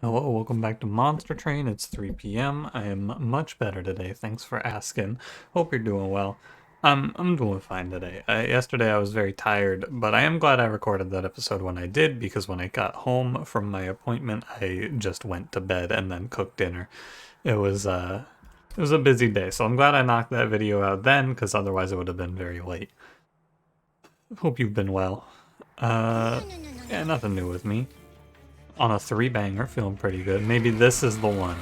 Hello, welcome back to Monster Train. It's 3 p.m. I am much better today. Thanks for asking. Hope you're doing well. I'm doing fine today. Yesterday I was very tired, but I am glad I recorded that episode when I did because when I got home from my appointment, I just went to bed and then cooked dinner. It was a busy day, so I'm glad I knocked that video out then because otherwise it would have been very late. Hope you've been well. Yeah, nothing new with me. On a three-banger, feeling pretty good. Maybe this is the one.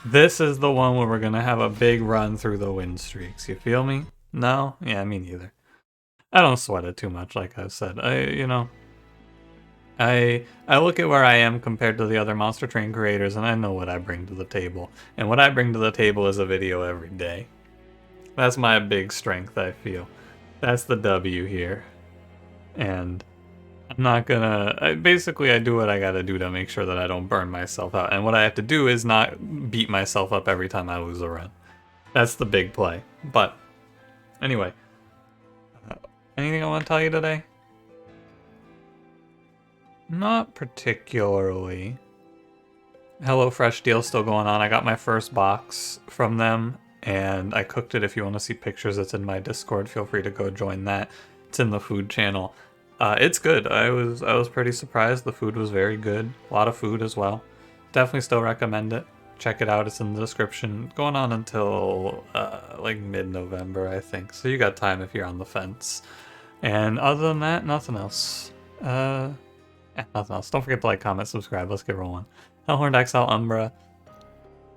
This is the one where we're gonna have a big run through the win streaks. You feel me? No? Yeah, me neither. I don't sweat it too much, like I've said. I look at where I am compared to the other Monster Train creators, and I know what I bring to the table. And what I bring to the table is a video every day. That's my big strength, I feel. That's the W here. And I'm not gonna. Basically, I do what I gotta do to make sure that I don't burn myself out. And what I have to do is not beat myself up every time I lose a run. That's the big play. But, anyway. Anything I want to tell you today? Not particularly. HelloFresh deal still going on. I got my first box from them, and I cooked it. If you want to see pictures, it's in my Discord. Feel free to go join that. It's in the food channel. It's good. I was pretty surprised. The food was very good. A lot of food as well. Definitely still recommend it. Check it out. It's in the description. Going on until like mid-November, I think. So you got time if you're on the fence. And other than that, nothing else. Yeah, nothing else. Don't forget to like, comment, subscribe. Let's get rolling. Hellhorned XL Umbra.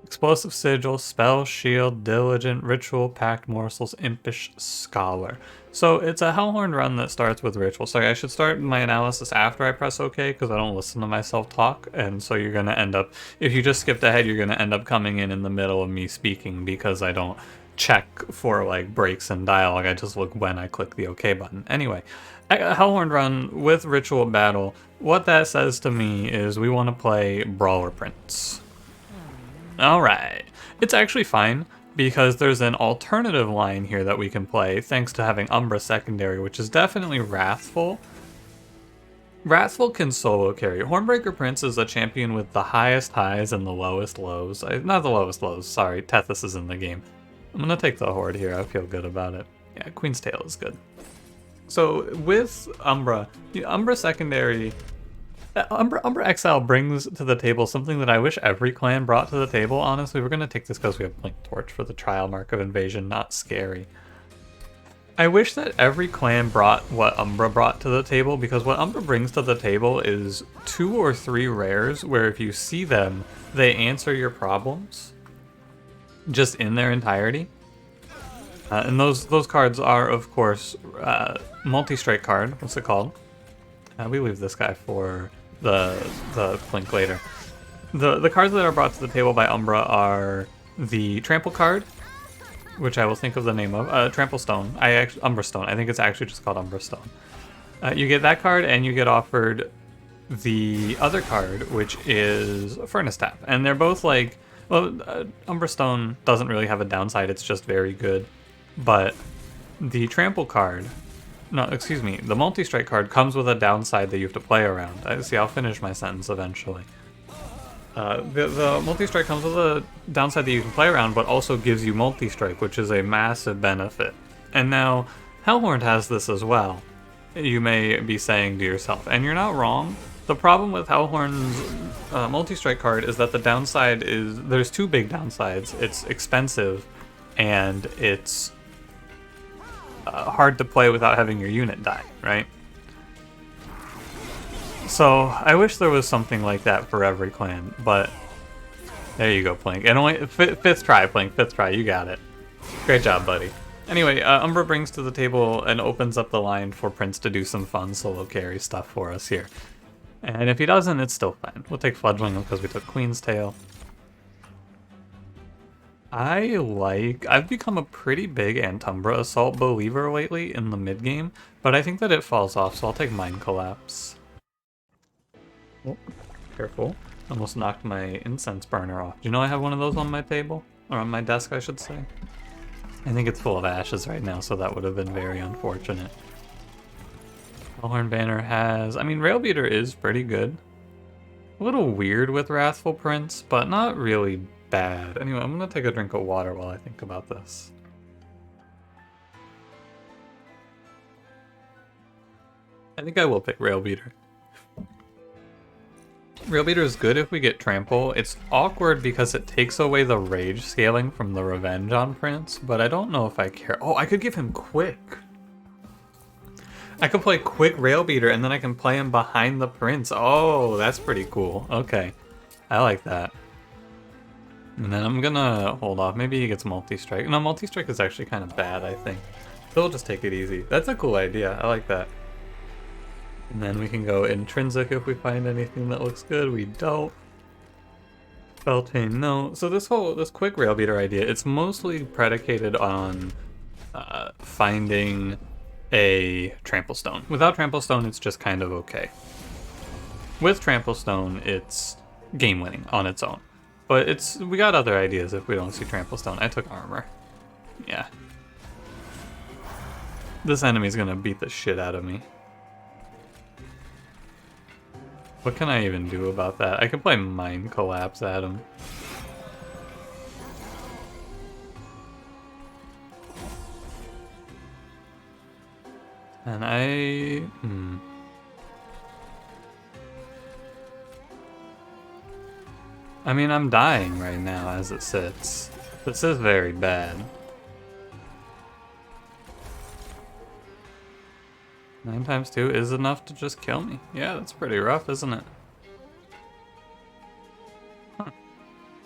Explosive Sigil, Spell, Shield, Diligent, Ritual, Packed Morsels, Impish, Scholar. So it's a Hellhorned run that starts with Ritual. So I should start my analysis after I press OK because I don't listen to myself talk. And so you're going to end up, if you just skipped ahead, you're going to end up coming in the middle of me speaking because I don't check for like breaks in dialogue. I just look when I click the OK button. Anyway, Hellhorned run with Ritual Battle. What that says to me is we want to play Brawler Prince. Alright. It's actually fine, because there's an alternative line here that we can play, thanks to having Umbra secondary, which is definitely Wrathful. Wrathful can solo carry. Hornbreaker Prince is a champion with the highest highs and the lowest lows. Not the lowest lows, sorry, Tethys is in the game. I'm gonna take the Horde here, I feel good about it. Yeah, Queen's Tail is good. So, with Umbra, the Umbra secondary... Umbra XL brings to the table something that I wish every clan brought to the table, honestly. We're going to take this because we have Blink Torch for the trial mark of invasion, not scary. I wish that every clan brought what Umbra brought to the table, because what Umbra brings to the table is 2 or 3 rares where if you see them, they answer your problems just in their entirety. And those cards are, of course, multi-strike card. What's it called? We leave this guy for the blink later. The cards that are brought to the table by Umbra are the Trample card, which I will think of the name of, Trample Stone. Umbra Stone. I think it's actually just called Umbra Stone. You get that card, and you get offered the other card, which is Furnace Tap. And they're both like, well, Umbra Stone doesn't really have a downside, it's just very good. But the Trample card, no, excuse me, the multi-strike card comes with a downside that you have to play around. I'll finish my sentence eventually. The multi-strike comes with a downside that you can play around, but also gives you multi-strike, which is a massive benefit. And now, Hellhorned has this as well. You may be saying to yourself, and you're not wrong. The problem with Hellhorn's multi-strike card is that the downside is, there's 2 big downsides. It's expensive, and it's hard to play without having your unit die, right? So I wish there was something like that for every clan, but there you go, Plink. And only fifth try, Plink. 5th try, you got it. Great job, buddy. Anyway, Umbra brings to the table and opens up the line for Prince to do some fun solo carry stuff for us here. And if he doesn't, it's still fine. We'll take Fledgling because we took Queen's Tail. I've become a pretty big Antumbra Assault believer lately in the mid-game, but I think that it falls off, so I'll take Mind Collapse. Oh, careful. Almost knocked my incense burner off. Do you know I have one of those on my table? Or on my desk, I should say. I think it's full of ashes right now, so that would have been very unfortunate. Hellhorn Banner has... I mean, Railbeater is pretty good. A little weird with Wrathful Prince, but not really bad. Anyway, I'm gonna take a drink of water while I think about this. I think I will pick Railbeater. Railbeater is good if we get Trample. It's awkward because it takes away the rage scaling from the Revenge on Prince, but I don't know if I care. Oh, I could give him Quick. I could play Quick Railbeater and then I can play him behind the Prince. Oh, that's pretty cool. Okay, I like that. And then I'm gonna hold off. Maybe he gets Multi-Strike. No, Multi-Strike is actually kind of bad, I think. So we'll just take it easy. That's a cool idea. I like that. And then we can go Intrinsic if we find anything that looks good. We don't. Beltane, no. So this Quick Railbeater idea, it's mostly predicated on finding a Trample Stone. Without Trample Stone, it's just kind of okay. With Trample Stone, it's game winning on its own. But we got other ideas if we don't see Trample Stone. I took Armor. Yeah. This enemy's gonna beat the shit out of me. What can I even do about that? I could play Mind Collapse at him. And I mean, I'm dying right now as it sits. This is very bad. 9 times 2 is enough to just kill me. Yeah, that's pretty rough, isn't it? Huh.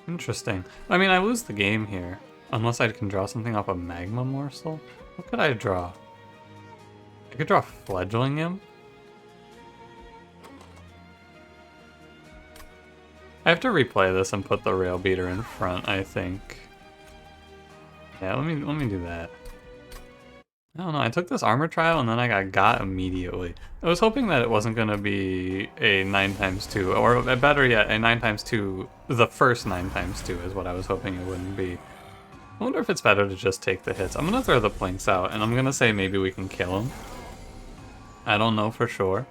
Interesting. I mean, I lose the game here. Unless I can draw something off a Magma Morsel. What could I draw? I could draw Fledgling Imp. I have to replay this and put the Railbeater in front, I think. Yeah, let me do that. I don't know, I took this armor trial and then I got immediately. I was hoping that it wasn't going to be a 9x2, or better yet, a 9x2, the first 9x2 is what I was hoping it wouldn't be. I wonder if it's better to just take the hits. I'm going to throw the Plinks out and I'm going to say maybe we can kill him. I don't know for sure.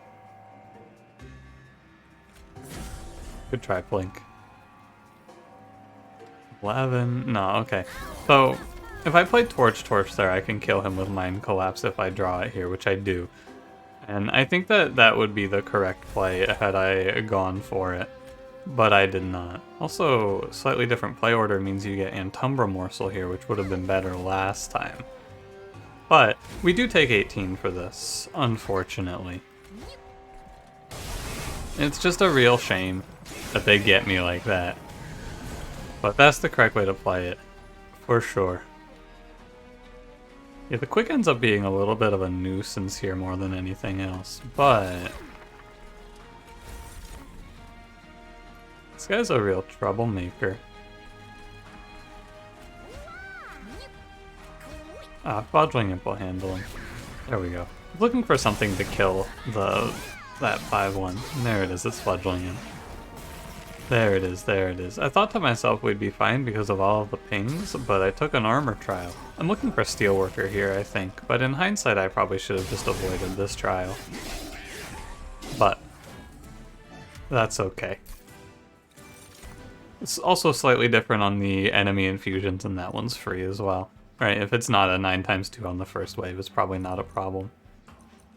Good try, Plink. 11, no, okay. So, if I play Torch there, I can kill him with Mind Collapse if I draw it here, which I do. And I think that that would be the correct play had I gone for it. But I did not. Also, slightly different play order means you get Antumbra Morsel here, which would have been better last time. But we do take 18 for this, unfortunately. It's just a real shame that they get me like that. But that's the correct way to play it, for sure. Yeah, the Quick ends up being a little bit of a nuisance here more than anything else, but this guy's a real troublemaker. Fledgling Imp will handle him. There we go. Looking for something to kill that 5-1. There it is, it's Fledgling Imp. There it is, there it is. I thought to myself we'd be fine because of all of the pings, but I took an armor trial. I'm looking for Steelworker here, I think, but in hindsight I probably should have just avoided this trial. But that's okay. It's also slightly different on the enemy infusions, and that one's free as well. Right, if it's not a 9x2 on the first wave, it's probably not a problem.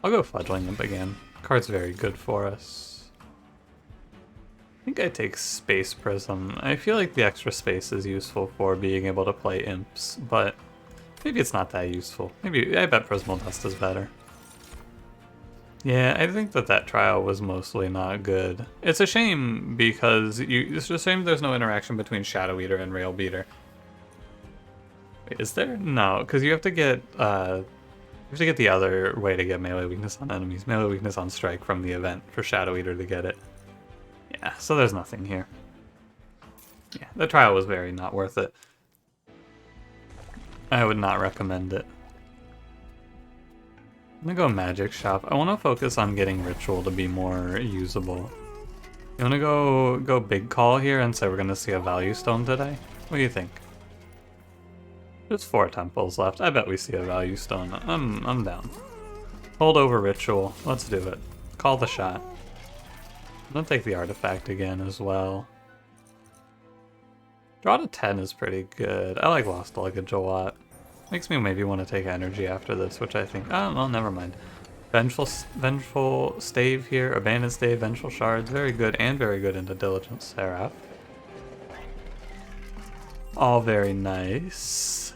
I'll go Fledgling Imp again. Card's very good for us. I think I take Space Prism. I feel like the extra space is useful for being able to play imps, but maybe it's not that useful. Maybe, I bet Prismal Dust is better. Yeah, I think that trial was mostly not good. It's a shame because it's a shame there's no interaction between Shadow Eater and Railbeater. Wait, is there? No, because you have to get the other way to get melee weakness on enemies, melee weakness on strike from the event for Shadow Eater to get it. Yeah, so there's nothing here. Yeah, the trial was very not worth it. I would not recommend it. I'm gonna go Magic Shop. I want to focus on getting Ritual to be more usable. You want to go big call here and say we're gonna see a Value Stone today? What do you think? There's 4 temples left. I bet we see a Value Stone. I'm down. Hold over Ritual. Let's do it. Call the shot. I'm gonna take the artifact again as well. Draw to 10 is pretty good. I like Lost Luggage a lot. Makes me maybe want to take energy after this, which I think... Oh, well, never mind. Vengeful Stave here. Abandoned Stave, Vengeful Shards. Very good, and very good into Diligent Seraph. All very nice.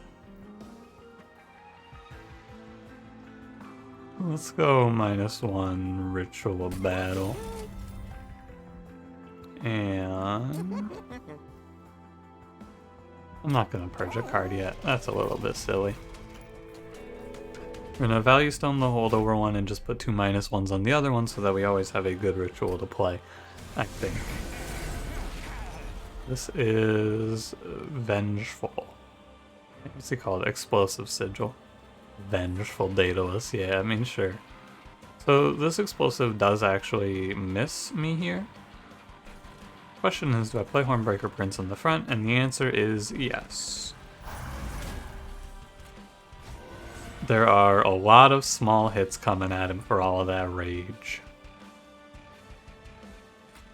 Let's go -1 Ritual Battle. And... I'm not going to purge a card yet. That's a little bit silly. We're going to Value Stone the holdover one and just put 2 -1s on the other one so that we always have a good ritual to play, I think. This is Vengeful. What's he called? Explosive Sigil. Vengeful Daedalus. Yeah, I mean, sure. So this explosive does actually miss me here. Question is, do I play Hornbreaker Prince in the front? And the answer is yes. There are a lot of small hits coming at him for all of that rage.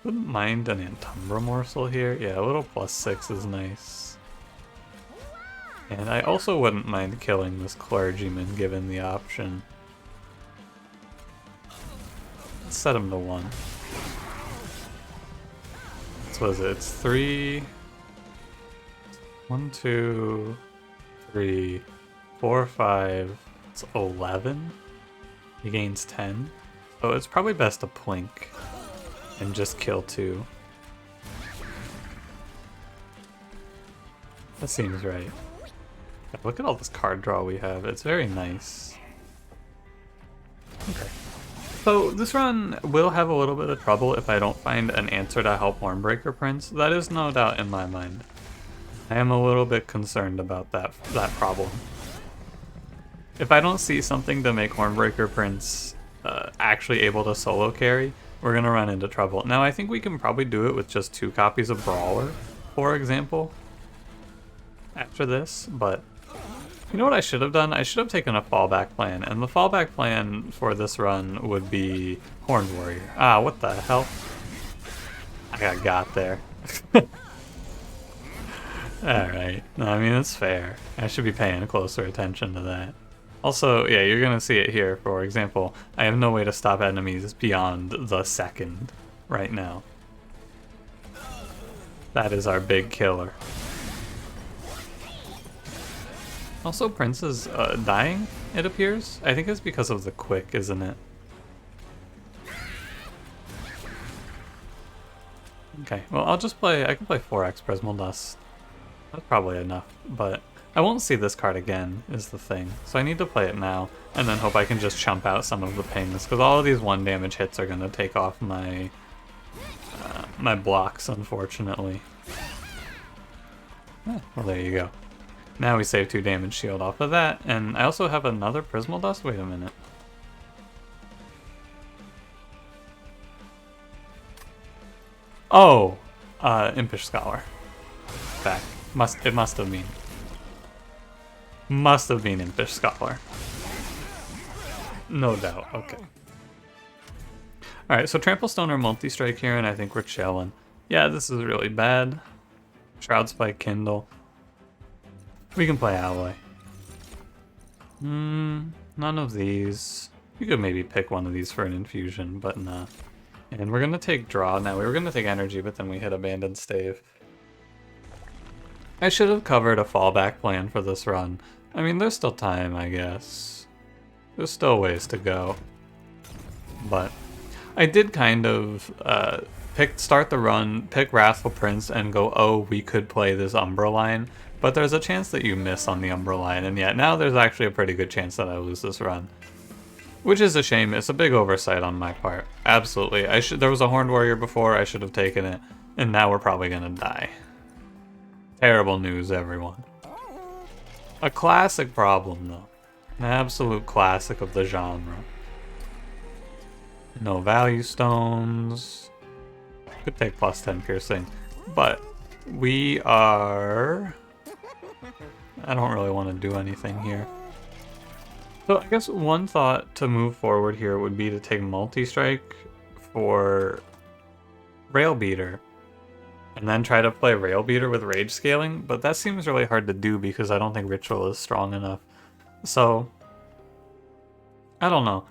Wouldn't mind an Antumbra morsel here. Yeah, a little +6 is nice. And I also wouldn't mind killing this clergyman given the option. Let's set him to 1. What is it? It's 3. 1, 2, 3, 4, 5. It's 11. He gains 10. So it's probably best to plink and just kill 2. That seems right. Look at all this card draw we have. It's very nice. Okay. So this run will have a little bit of trouble if I don't find an answer to help Hornbreaker Prince. That is no doubt in my mind. I am a little bit concerned about that problem. If I don't see something to make Hornbreaker Prince actually able to solo carry, we're going to run into trouble. Now I think we can probably do it with just 2 copies of Brawler, for example, after this, but... You know what I should have done? I should have taken a fallback plan, and the fallback plan for this run would be Horned Warrior. Ah, what the hell? I got there. Alright. No, I mean, it's fair. I should be paying closer attention to that. Also, yeah, you're gonna see it here. For example, I have no way to stop enemies beyond the second right now. That is our big killer. Also, Prince is dying, it appears. I think it's because of the quick, isn't it? Okay, well, I can play 4x Prismal Dust. That's probably enough, but I won't see this card again, is the thing. So I need to play it now, and then hope I can just chump out some of the pings, because all of these 1 damage hits are going to take off my, my blocks, unfortunately. Well, there you go. Now we save 2 damage shield off of that, and I also have another Prismal Dust? Wait a minute. Oh! Impish Scholar. Back. It must have been. Must have been Impish Scholar. No doubt, okay. Alright, so Trample Stone or Multi-Strike here, and I think we're chilling. Yeah, this is really bad. Shroud Spike Kindle. We can play Alloy. None of these. You could maybe pick one of these for an infusion, but nah. And we're gonna take Draw now. We were gonna take Energy, but then we hit Abandoned Stave. I should have covered a fallback plan for this run. I mean, there's still time, I guess. There's still ways to go. But I did kind of start the run, pick Wrathful Prince, and go, oh, we could play this Umbra line. But there's a chance that you miss on the Umbra line, and yet now there's actually a pretty good chance that I lose this run. Which is a shame. It's a big oversight on my part. Absolutely. There was a Horned Warrior before, I should have taken it, and now we're probably gonna die. Terrible news, everyone. A classic problem, though. An absolute classic of the genre. No value stones. Could take +10 piercing, but we are... I don't really want to do anything here. So I guess one thought to move forward here would be to take Multi-Strike for Rail Beater, and then try to play Rail Beater with Rage Scaling, but that seems really hard to do because I don't think Ritual is strong enough. So, I don't know.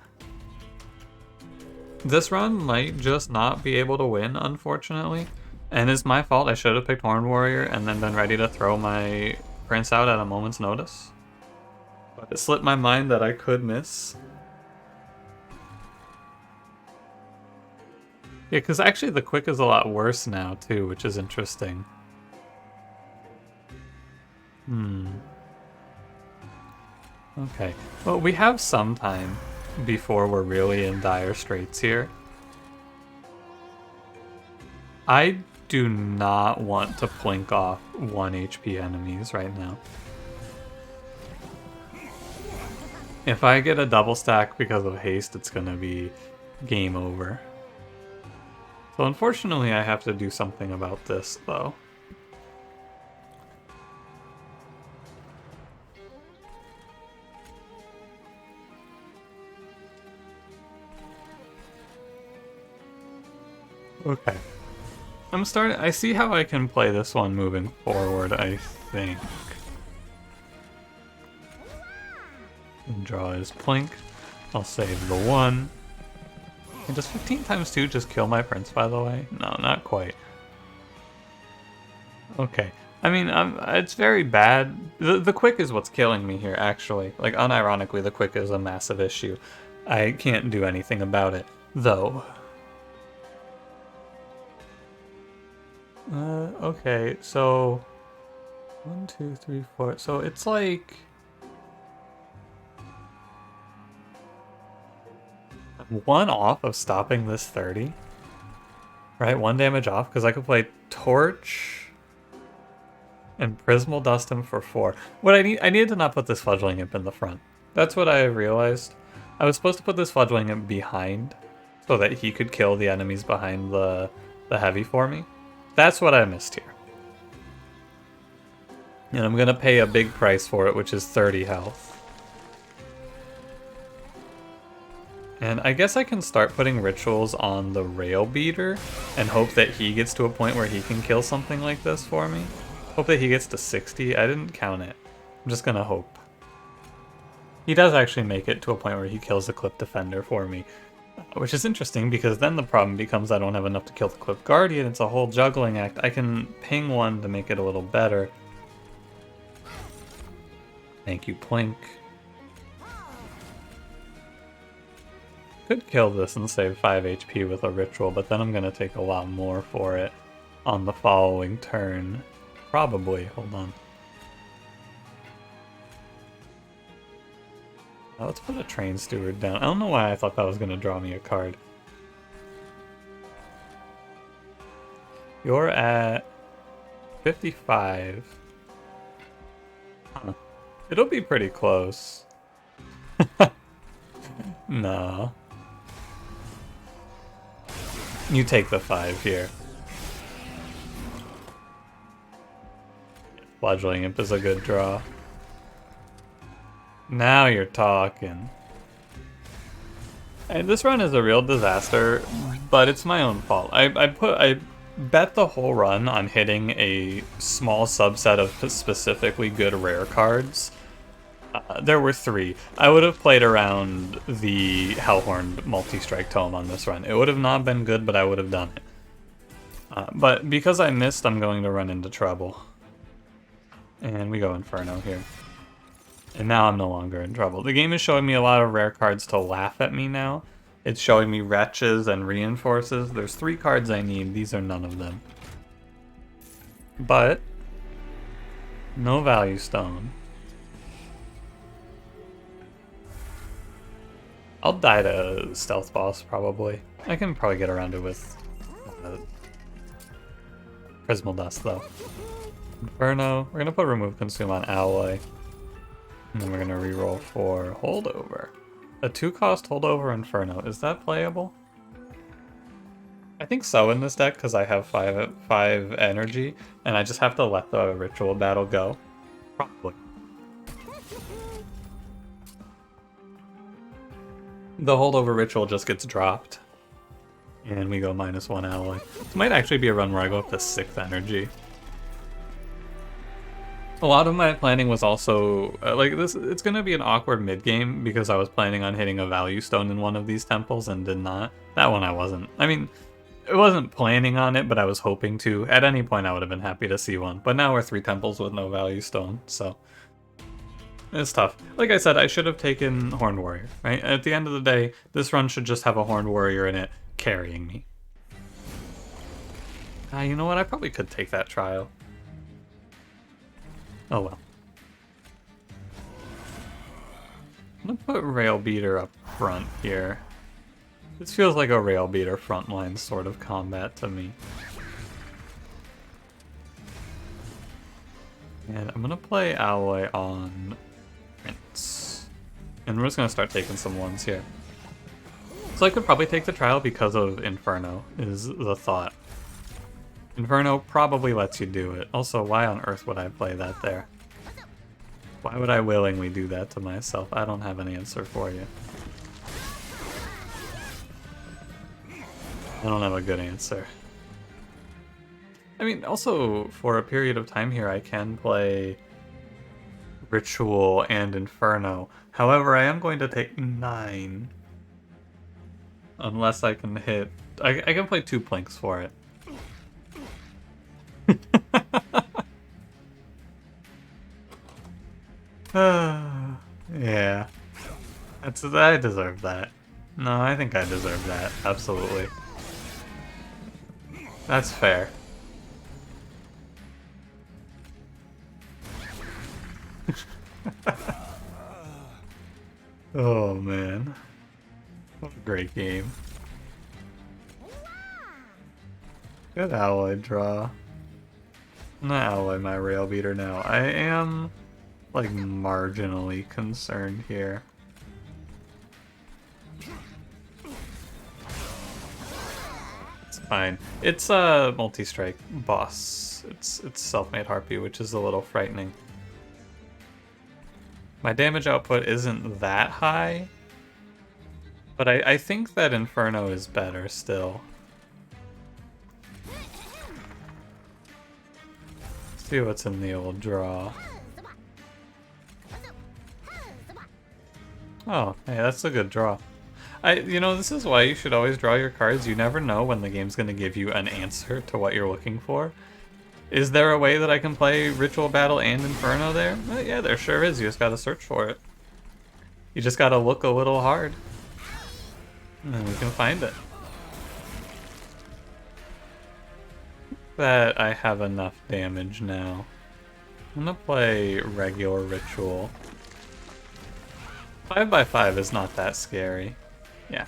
This run might just not be able to win, unfortunately. And it's my fault. I should have picked Horned Warrior and then been ready to throw my Prince out at a moment's notice. But it slipped my mind that I could miss. Yeah, because actually the Quick is a lot worse now, too, which is interesting. Okay. Well, we have some time before we're really in dire straits here. I do not want to plink off 1 HP enemies right now. If I get a double stack because of haste, it's gonna be game over. So unfortunately I have to do something about this, though. Okay. I see how I can play this one moving forward, I think. Draw his plink. I'll save the 1. And does 15 times 2 just kill my prince, by the way? No, not quite. Okay. I mean, it's very bad. The Quick is what's killing me here, actually. Like, unironically, the Quick is a massive issue. I can't do anything about it, though. Okay, so 1, 2, 3, 4. So it's like one off of stopping this 30, right? 1 damage off because I could play Torch and Prismal Dust him for 4. What I needed to not put this Fledgling Imp in the front. That's what I realized. I was supposed to put this Fledgling Imp behind so that he could kill the enemies behind the heavy for me. That's what I missed here. And I'm gonna pay a big price for it, which is 30 health. And I guess I can start putting rituals on the Rail Beater and hope that he gets to a point where he can kill something like this for me. Hope that he gets to 60. I didn't count it. I'm just gonna hope. He does actually make it to a point where he kills the Clip Defender for me. Which is interesting because then the problem becomes I don't have enough to kill the Clip Guardian. It's a whole juggling act. I can ping 1 to make it a little better. Thank you, Plink. Could kill this and save 5 HP with a ritual, but then I'm going to take a lot more for it on the following turn. Probably. Hold on. Now let's put a Train Steward down. I don't know why I thought that was going to draw me a card. You're at 55. Huh. It'll be pretty close. No. You take the 5 here. Fledgling Imp is a good draw. Now you're talking. And this run is a real disaster, but it's my own fault. I bet the whole run on hitting a small subset of specifically good rare cards. There were 3. I would have played around the Hellhorned multi-strike tome on this run. It would have not been good, but I would have done it. But because I missed, I'm going to run into trouble. And we go Inferno here. And now I'm no longer in trouble. The game is showing me a lot of rare cards to laugh at me now. It's showing me Wretches and Reinforces. There's 3 cards I need. These are none of them. But no Value Stone. I'll die to Stealth Boss, probably. I can probably get around it with Prismal Dust, though. Inferno. We're going to put Remove Consume on Alloy. And then we're going to reroll for Holdover. A 2-cost Holdover Inferno. Is that playable? I think so in this deck, because I have 5 energy, and I just have to let the Ritual Battle go. Probably. The Holdover Ritual just gets dropped. And we go -1 alloy. This might actually be a run where I go up to 6th energy. A lot of my planning was also, like, this. It's going to be an awkward mid-game because I was planning on hitting a value stone in one of these temples and did not. That one I wasn't. I mean, I wasn't planning on it, but I was hoping to. At any point, I would have been happy to see one. But now we're 3 temples with no value stone, so it's tough. Like I said, I should have taken Horned Warrior, right? At the end of the day, this run should just have a Horned Warrior in it carrying me. You know what? I probably could take that trial. Oh well. I'm gonna put Rail Beater up front here. This feels like a Rail Beater frontline sort of combat to me. And I'm gonna play Alloy on Prince. And we're just gonna start taking some ones here. So I could probably take the trial because of Inferno, is the thought. Inferno probably lets you do it. Also, why on earth would I play that there? Why would I willingly do that to myself? I don't have an answer for you. I don't have a good answer. I mean, also, for a period of time here, I can play Ritual and Inferno. However, I am going to take 9. Unless I can hit... I can play 2 Plinks for it. Yeah. I deserve that. No, I think I deserve that. Absolutely. That's fair. Oh man. What a great game. Good alloy draw. I'm gonna alloy my Rail Beater now. I am, like, marginally concerned here. It's fine. It's a multi-strike boss. It's self-made Harpy, which is a little frightening. My damage output isn't that high, but I think that Inferno is better still. See what's in the old draw. Oh, hey, that's a good draw. You know, this is why you should always draw your cards. You never know when the game's going to give you an answer to what you're looking for. Is there a way that I can play Ritual Battle and Inferno there? Yeah, there sure is. You just gotta search for it. You just gotta look a little hard. And then we can find it. That I have enough damage now. I'm gonna play regular Ritual. 5x5 is not that scary. Yeah.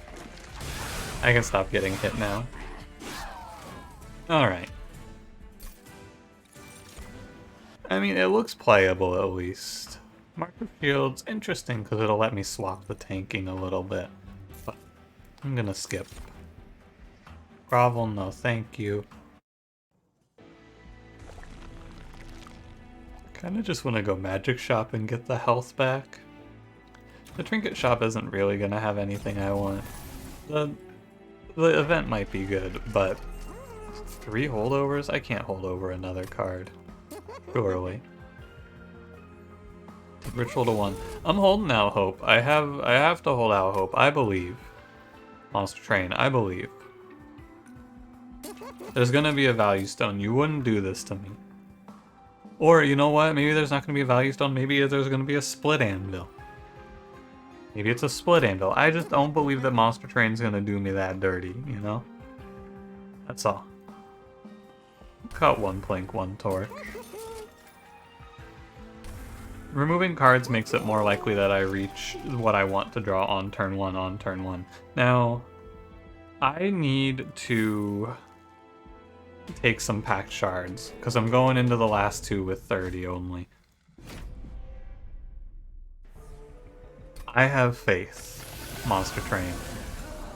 I can stop getting hit now. Alright. I mean, it looks playable at least. Marker Shield's interesting because it'll let me swap the tanking a little bit. But I'm gonna skip. Grovel, no thank you. Kinda just wanna go Magic Shop and get the health back. The Trinket Shop isn't really gonna have anything I want. The event might be good, but 3 holdovers? I can't hold over another card. Too early. Ritual to 1. I'm holding out hope. I have to hold out hope. I believe. Monster Train, I believe. There's gonna be a value stone. You wouldn't do this to me. Or, you know what? Maybe there's not gonna be a value stone. Maybe there's gonna be a split anvil. Maybe it's a split anvil. I just don't believe that Monster Train's gonna do me that dirty, you know? That's all. Cut 1 Plink, 1 Torch. Removing cards makes it more likely that I reach what I want to draw on turn 1 Now, I need to take some packed shards, because I'm going into the last 2 with 30 only. I have faith, Monster Train.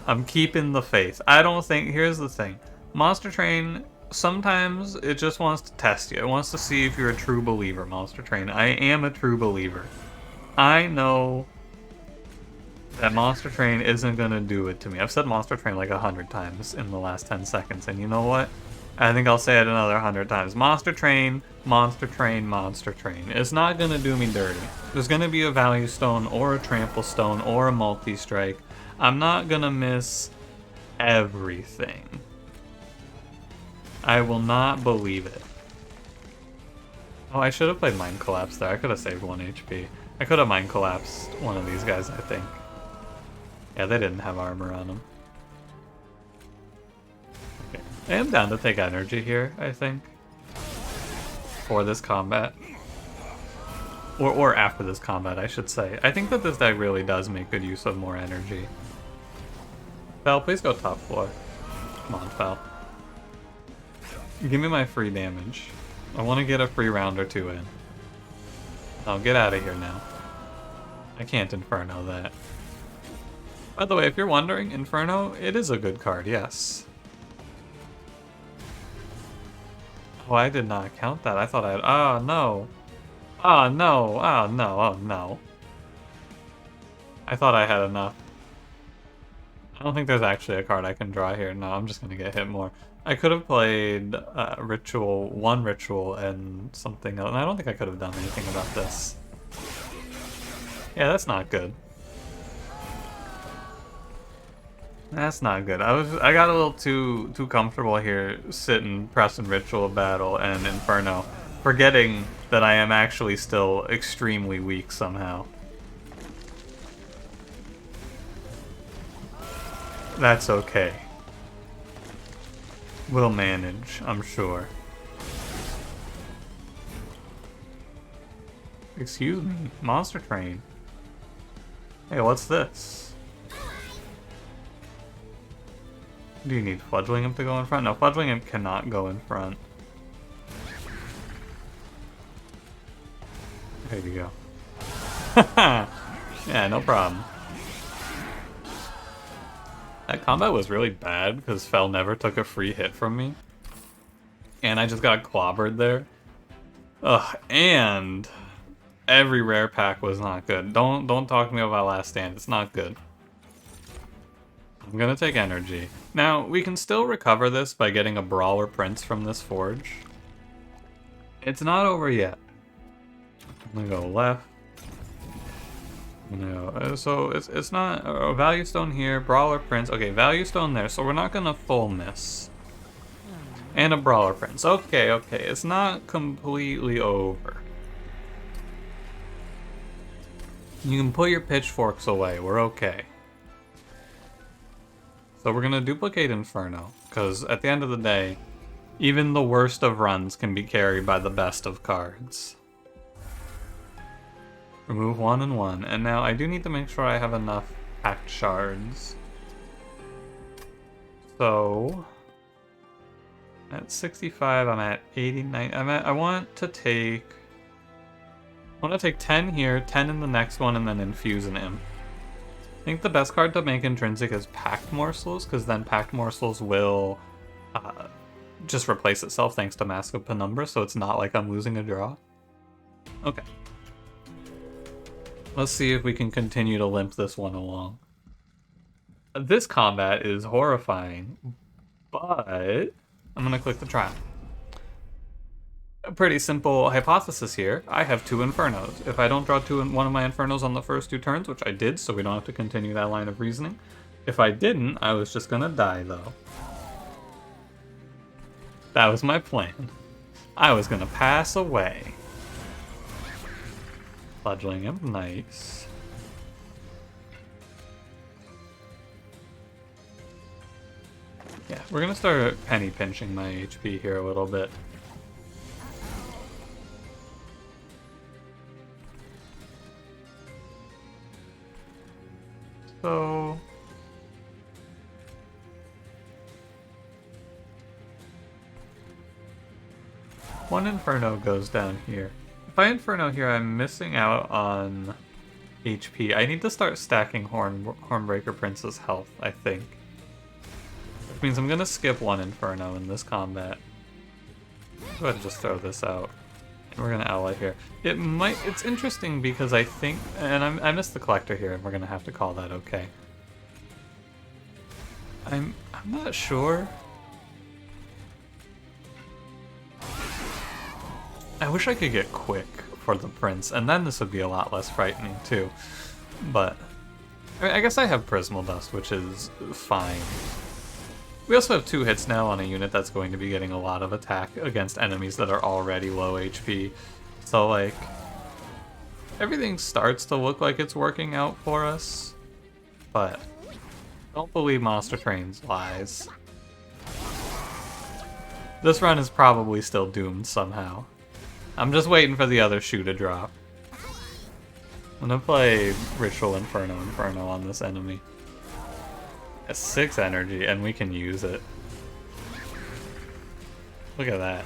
I'm keeping the faith. I don't think... Here's the thing. Monster Train... Sometimes it just wants to test you. It wants to see if you're a true believer, Monster Train. I am a true believer. I know That monster train isn't gonna do it to me. I've said monster train like 100 times in the last 10 seconds, and you know what? I think I'll say it another 100 times. Monster train, monster train, monster train. It's not gonna do me dirty. There's gonna be a value stone, or a trample stone, or a multi-strike. I'm not gonna miss everything. I will not believe it. Oh, I should have played Mind Collapse there. I could have saved 1 HP. I could have Mind Collapsed one of these guys, I think. Yeah, they didn't have armor on them. Okay. I am down to take energy here, I think. For this combat. Or after this combat, I should say. I think that this deck really does make good use of more energy. Fel, please go top floor. Come on, Fel. Give me my free damage. I want to get a free round or two in. Oh, get out of here now. I can't Inferno that. By the way, if you're wondering, Inferno, it is a good card, yes. Oh, I did not count that. I thought I had... Oh, no. Oh, no. Oh, no. Oh, no. I thought I had enough. I don't think there's actually a card I can draw here. No, I'm just going to get hit more. I could have played Ritual, one Ritual, and something else. And I don't think I could have done anything about this. Yeah, that's not good. That's not good. I got a little too comfortable here sitting, pressing Ritual Battle and Inferno, forgetting that I am actually still extremely weak somehow. That's okay. We'll manage, I'm sure. Excuse me, Monster Train. Hey, what's this? Do you need Fledgling Imp to go in front? No, Fledgling Imp cannot go in front. There you go. Yeah, no problem. That combat was really bad because Fel never took a free hit from me. And I just got clobbered there. Ugh, and every rare pack was not good. Don't talk to me about Last Stand, it's not good. I'm gonna take energy. Now, we can still recover this by getting a Brawler Prince from this forge. It's not over yet. I'm gonna go left. No, so it's not a value stone here, Brawler Prince. Okay, value stone there, so we're not gonna full miss. And a Brawler Prince. Okay, okay, it's not completely over. You can put your pitchforks away, we're okay. So we're gonna duplicate Inferno, because at the end of the day, even the worst of runs can be carried by the best of cards. Remove 1 and 1, and now I do need to make sure I have enough packed shards. So at 65, I'm at 89. I want to take 10 here, 10 in the next one, and then infuse an imp. I think the best card to make intrinsic is Packed Morsels, because then Packed Morsels will just replace itself thanks to Mask of Penumbra, so it's not like I'm losing a draw. Okay. Let's see if we can continue to limp this one along. This combat is horrifying, but I'm going to click the trial. A pretty simple hypothesis here. I have 2 Infernos. If I don't draw one of my Infernos on the first 2 turns, which I did, so we don't have to continue that line of reasoning. If I didn't, I was just going to die, though. That was my plan. I was going to pass away. Fledgling Imp, nice. Yeah, we're gonna start penny pinching my HP here a little bit. So one Inferno goes down here. If I Inferno here, I'm missing out on HP. I need to start stacking Hornbreaker Prince's health, I think. Which means I'm gonna skip 1 Inferno in this combat. Go ahead and just throw this out. We're gonna ally here. It's interesting because I think, and I missed the collector here, and we're gonna have to call that okay. I'm not sure. I wish I could get quick for the prince, and then this would be a lot less frightening too. But I guess I have Prismal Dust, which is fine. We also have 2 hits now on a unit that's going to be getting a lot of attack against enemies that are already low HP. So, like, everything starts to look like it's working out for us, but don't believe Monster Train's lies. This run is probably still doomed somehow. I'm just waiting for the other shoe to drop. I'm gonna play Ritual Inferno on this enemy. A 6 energy, and we can use it. Look at that.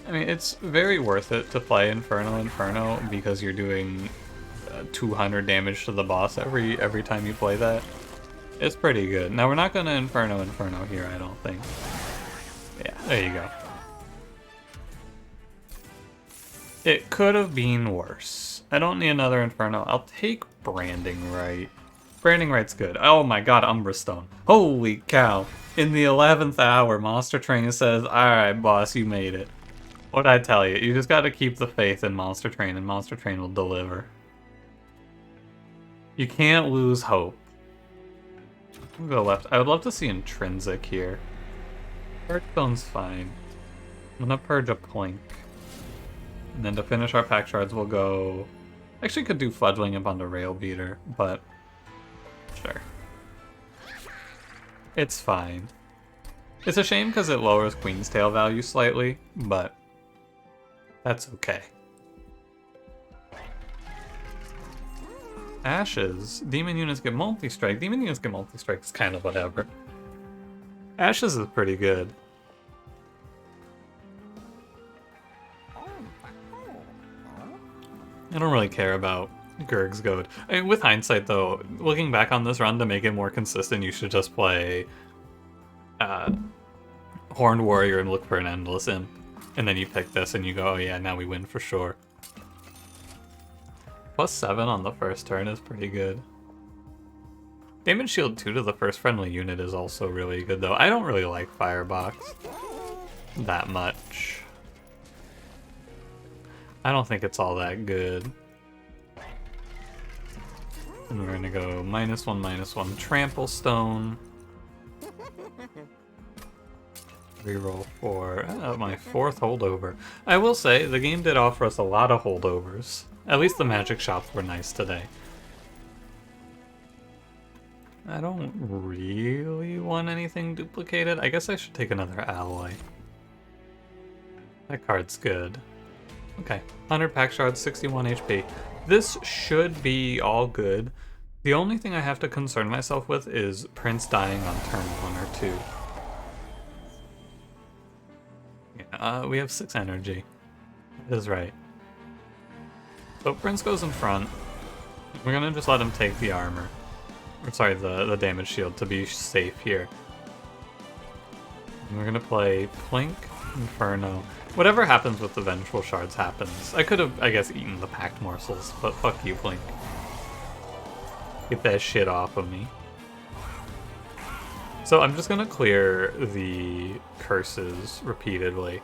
I mean, it's very worth it to play Inferno because you're doing 200 damage to the boss every time you play that. It's pretty good. Now, we're not gonna Inferno here, I don't think. Yeah, there you go. It could have been worse. I don't need another Inferno. I'll take Branding Right. Branding Right's good. Oh my god, Umbra Stone. Holy cow. In the 11th hour, Monster Train says, alright, boss, you made it. What'd I tell you? You just gotta keep the faith in Monster Train, and Monster Train will deliver. You can't lose hope. We'll go left. I would love to see Intrinsic here. Purge Stone's fine. I'm gonna purge a Plink. And then to finish our pack shards, we'll go... Actually could do Fledgling Imp onto Rail Beater, but... Sure. It's fine. It's a shame because it lowers Queen's Tail value slightly, but... That's okay. Ashes. Demon units get multi-strike. Demon units get multi-strike is kind of whatever. Ashes is pretty good. I don't really care about Gurg's Goad. I mean, with hindsight, though, looking back on this run to make it more consistent, you should just play Horned Warrior and look for an Endless Imp. And then you pick this and you go, oh yeah, now we win for sure. +7 on the first turn is pretty good. Damage Shield 2 to the first friendly unit is also really good, though. I don't really like Firebox that much. I don't think it's all that good. And we're gonna go -1/-1 Trample Stone. Reroll for my 4th holdover. I will say, the game did offer us a lot of holdovers. At least the magic shops were nice today. I don't really want anything duplicated. I guess I should take another alloy. That card's good. Okay, 100 pack shards, 61 HP. This should be all good. The only thing I have to concern myself with is Prince dying on turn 1 or 2. Yeah, we have 6 energy. That is right. So Prince goes in front. We're gonna just let him take the armor. Or sorry, the damage shield to be safe here. And we're gonna play Plink, Inferno. Whatever happens with the Vengeful Shards happens. I could have, I guess, eaten the Packed Morsels, but fuck you, Plink. Get that shit off of me. So I'm just gonna clear the curses repeatedly.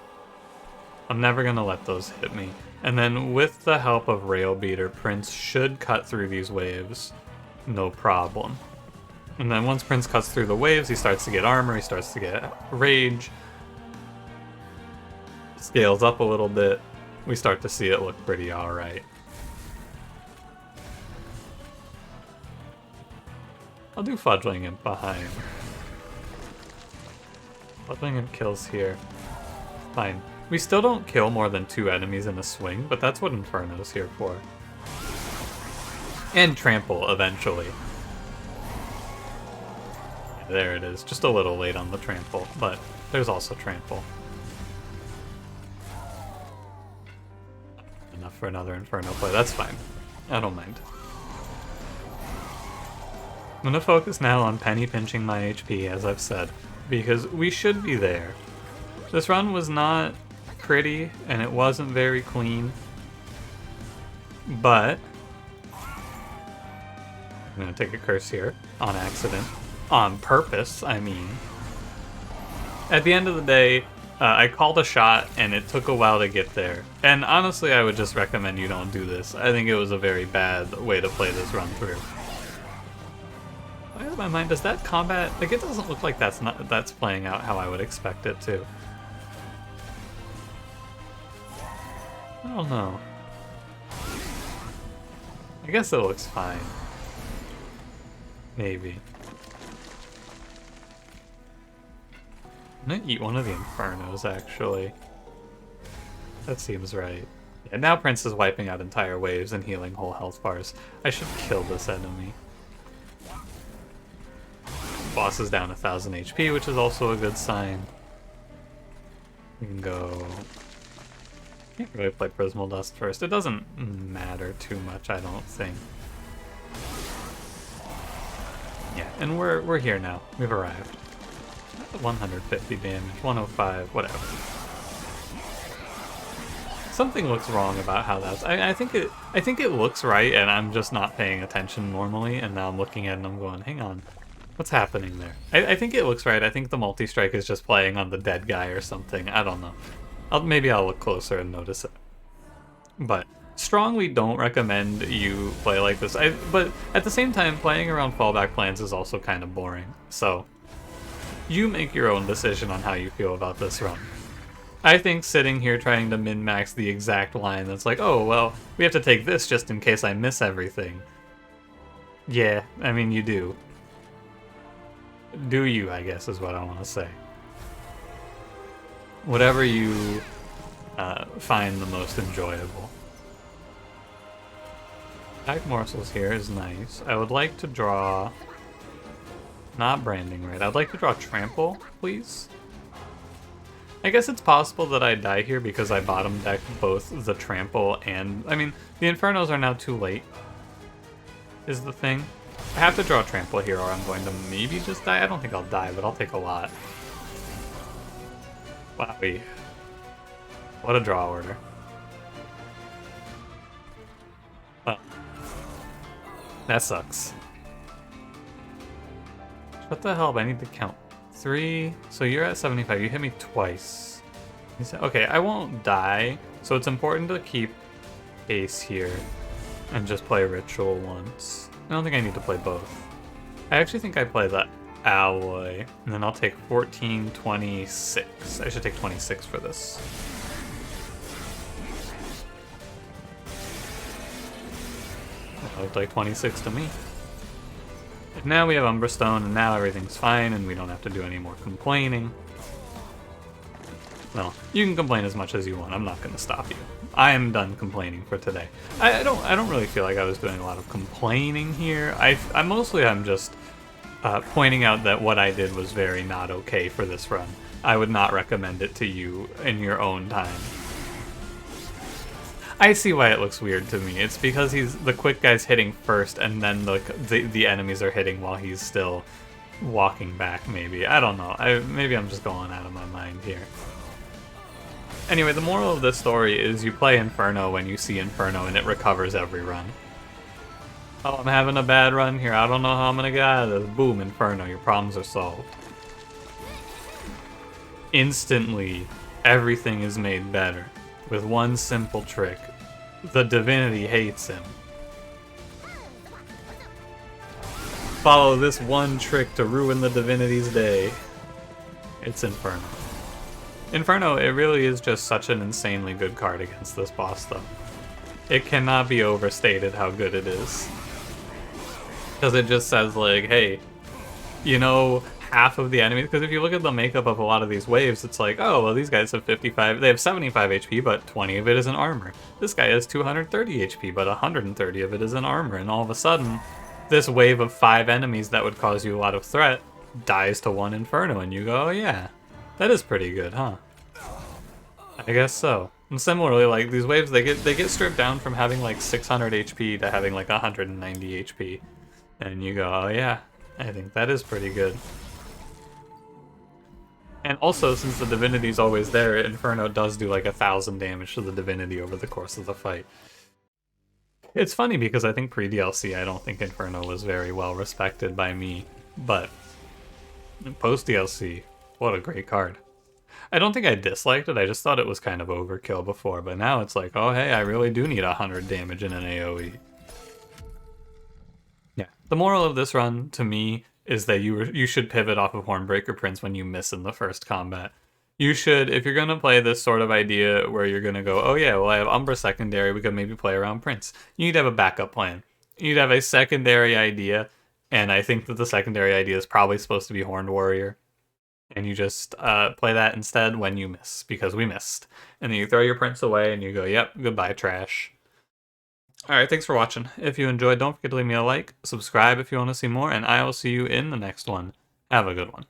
I'm never gonna let those hit me. And then with the help of Rail Beater, Prince should cut through these waves. No problem. And then once Prince cuts through the waves, he starts to get armor, he starts to get rage. Scales up a little bit. We start to see it look pretty alright. I'll do Fledgling Imp behind. Fledgling Imp kills here. Fine. We still don't kill more than 2 enemies in a swing, but that's what Inferno's here for. And Trample, eventually. There it is. Just a little late on the Trample, but there's also Trample. Enough for another Inferno play. That's fine. I don't mind. I'm gonna focus now on penny pinching my HP, as I've said, because we should be there. This run was not pretty, and it wasn't very clean, but I'm gonna take a curse here, on accident. On purpose, I mean. At the end of the day, I called a shot, and it took a while to get there. And honestly, I would just recommend you don't do this. I think it was a very bad way to play this run through. I have my mind, does that combat... Like, it doesn't look like that's playing out how I would expect it to. I don't know. I guess it looks fine. Maybe. I'm gonna eat one of the Infernos, actually. That seems right. Yeah, now Prince is wiping out entire waves and healing whole health bars. I should kill this enemy. Boss is down 1000 HP, which is also a good sign. We can go... Can't really play Prismal Dust first. It doesn't matter too much, I don't think. Yeah, and we're here now. We've arrived. 150 damage, 105, whatever. Something looks wrong about how that's... I think it looks right, and I'm just not paying attention normally, and now I'm looking at it and I'm going, hang on, what's happening there? I think it looks right. I think the multi-strike is just playing on the dead guy or something. I don't know. Maybe I'll look closer and notice it. But strongly don't recommend you play like this. But at the same time, playing around fallback plans is also kind of boring. So you make your own decision on how you feel about this run. I think sitting here trying to min-max the exact line that's like, oh, well, we have to take this just in case I miss everything. Yeah, I mean, you do. Do you, I guess, is what I want to say. Whatever you find the most enjoyable. Attack morsels here is nice. I would like to draw... Not branding, right? I'd like to draw trample, please. I guess it's possible that I die here because I bottom deck both the trample and... I mean, the Infernos are now too late, is the thing. I have to draw trample here or I'm going to maybe just die. I don't think I'll die, but I'll take a lot. Wowie. What a draw order. Well, that sucks. What the hell? I need to count 3. So you're at 75. You hit me twice. Okay, I won't die. So it's important to keep Ace here and just play Ritual once. I don't think I need to play both. I actually think I play the Alloy, and then I'll take 14, 26. I should take 26 for this. That looked like 26 to me. And now we have Umbra Stone, and now everything's fine, and we don't have to do any more complaining. Well, you can complain as much as you want. I'm not going to stop you. I am done complaining for today. I don't really feel like I was doing a lot of complaining here. I'm just pointing out that what I did was very not okay for this run. I would not recommend it to you in your own time. I see why it looks weird to me. It's because the quick guy's hitting first, and then the enemies are hitting while he's still walking back, maybe. I don't know. Maybe I'm just going out of my mind here. Anyway, the moral of this story is you play Inferno when you see Inferno, and it recovers every run. Oh, I'm having a bad run here. I don't know how I'm gonna get out of this. Boom, Inferno. Your problems are solved. Instantly, everything is made better with one simple trick. The Divinity hates him. Follow this one trick to ruin the Divinity's day. It's Inferno. Inferno, it really is just such an insanely good card against this boss, though. It cannot be overstated how good it is. Because it just says, like, hey, you know, half of the enemies... Because if you look at the makeup of a lot of these waves, it's like, oh, well, these guys have 55... They have 75 HP, but 20 of it is in armor. This guy has 230 HP, but 130 of it is in armor. And all of a sudden, this wave of 5 enemies that would cause you a lot of threat dies to 1 Inferno, and you go, oh, yeah. That is pretty good, huh? I guess so. And similarly, like, these waves, they get stripped down from having, like, 600 HP to having, like, 190 HP. And you go, oh, yeah, I think that is pretty good. And also, since the Divinity's always there, Inferno does do like 1,000 damage to the Divinity over the course of the fight. It's funny because I think pre-DLC, I don't think Inferno was very well respected by me, but post-DLC, what a great card. I don't think I disliked it, I just thought it was kind of overkill before, but now it's like, oh hey, I really do need 100 damage in an AoE. Yeah. The moral of this run, to me, is that you should pivot off of Hornbreaker Prince when you miss in the first combat. You should, if you're going to play this sort of idea where you're going to go, oh yeah, well I have Umbra secondary, we could maybe play around Prince. You need to have a backup plan. You need to have a secondary idea, and I think that the secondary idea is probably supposed to be Horned Warrior. And you just play that instead when you miss, because we missed. And then you throw your Prince away and you go, yep, goodbye trash. Alright, thanks for watching. If you enjoyed, don't forget to leave me a like, subscribe if you want to see more, and I will see you in the next one. Have a good one.